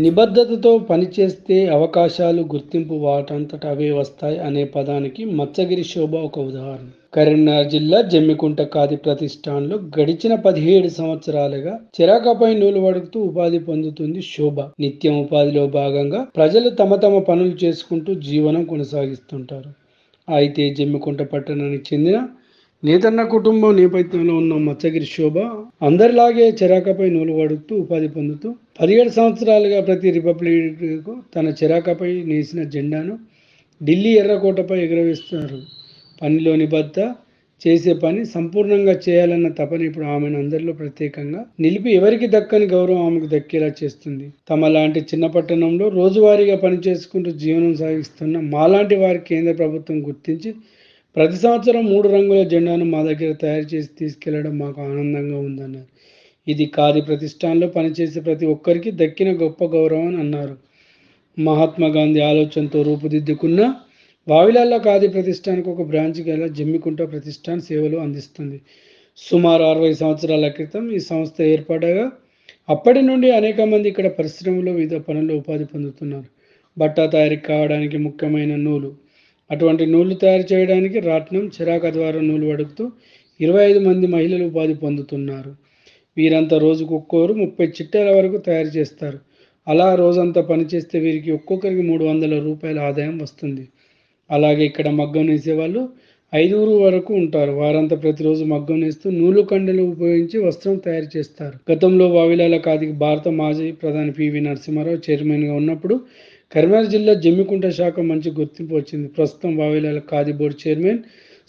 నిబద్ధతతో పనిచేస్తే అవకాశాలు, గుర్తింపు వాటంతట అవే వస్తాయి అనే పదానికి మత్స్యగిరి శోభ ఒక ఉదాహరణ. కరీంనగర్ జిల్లా జమ్మికుంట ఖాదీ ప్రతిష్టాన్లో గడిచిన 17 సంవత్సరాలుగా చెరకపై నూలు వడుకుతూ ఉపాధి పొందుతుంది శోభ. నిత్యం ఉపాధిలో భాగంగా ప్రజలు తమ పనులు చేసుకుంటూ జీవనం కొనసాగిస్తుంటారు. అయితే జమ్మికుంట పట్టణానికి చెందిన నేతన్న కుటుంబం నేపథ్యంలో ఉన్న మత్స్యగిరి శోభ అందరిలాగే చెరాకపై నూలు వడుకుతూ ఉపాధి పొందుతూ 17 సంవత్సరాలుగా ప్రతి రిపబ్లిక్ తన చెరాకపై నేసిన జెండాను ఢిల్లీ ఎర్రకోటపై ఎగురవేస్తున్నారు. పనిలో నిబద్ధత, చేసే పని సంపూర్ణంగా చేయాలన్న తపన ఇప్పుడు ఆమెను అందరిలో ప్రత్యేకంగా నిలిపి ఎవరికి దక్కని గౌరవం ఆమెకు దక్కేలా చేస్తుంది. తమ లాంటి చిన్న పట్టణంలో రోజువారీగా పనిచేసుకుంటూ జీవనం సాగిస్తున్న మాలాంటి వారి కేంద్ర ప్రభుత్వం గుర్తించి ప్రతి సంవత్సరం 3 రంగుల జెండాను మా దగ్గర తయారు చేసి తీసుకెళ్లడం మాకు ఆనందంగా ఉందన్నారు. ఇది ఖాదీ ప్రతిష్టాన్లో పనిచేసే ప్రతి ఒక్కరికి దక్కిన గొప్ప గౌరవం అని అన్నారు. మహాత్మా గాంధీ ఆలోచనతో రూపుదిద్దుకున్న వావిలాల ఖాదీ ప్రతిష్టానికి ఒక బ్రాంచ్ గల జమ్మికుంట ప్రతిష్టాన్ సేవలు అందిస్తుంది. సుమారు 60 సంవత్సరాల క్రితం ఈ సంస్థ ఏర్పడగా అప్పటి నుండి అనేక మంది ఇక్కడ పరిశ్రమలో వివిధ పనుల్లో ఉపాధి పొందుతున్నారు. బట్ట తయారీ కావడానికి ముఖ్యమైన నూలు. అటువంటి నూలు తయారు చేయడానికి రాట్నం, చెరాక ద్వారా నూలు వడుకుతూ 25 మంది మహిళలు ఉపాధి పొందుతున్నారు. వీరంతా రోజుకు ఒక్కోరు 30 చిట్టాల వరకు తయారు చేస్తారు. అలా రోజంతా పనిచేస్తే వీరికి ఒక్కొక్కరికి 300 రూపాయల ఆదాయం వస్తుంది. అలాగే ఇక్కడ మగ్గం నేసేవాళ్ళు 5 వరకు ఉంటారు. వారంతా ప్రతిరోజు మగ్గం నేస్తూ నూలు కండలు ఉపయోగించి వస్త్రం తయారు చేస్తారు. గతంలో వావిలాల ఖాదీకి భారత మాజీ ప్రధాని పివి నరసింహారావు చైర్మన్గా ఉన్నప్పుడు కరీంనగర్ జిల్లా జమ్మికుంట శాఖ మంచి గుర్తింపు వచ్చింది. ప్రస్తుతం వావిలాల ఖాదీ బోర్డు చైర్మన్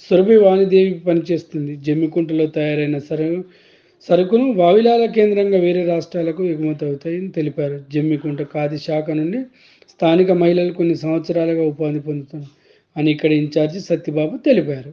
సురభి వాణిదేవి పనిచేస్తుంది. జమ్మికుంటలో తయారైన సరుకును వావిలాల కేంద్రంగా వేరే రాష్ట్రాలకు ఎగుమతి అవుతాయని తెలిపారు. జమ్మికుంట ఖాదీ శాఖ నుండి స్థానిక మహిళలు కొన్ని సంవత్సరాలుగా ఉపాధి పొందుతున్నారు అని ఇక్కడ ఇన్ఛార్జి సత్యబాబు తెలిపారు.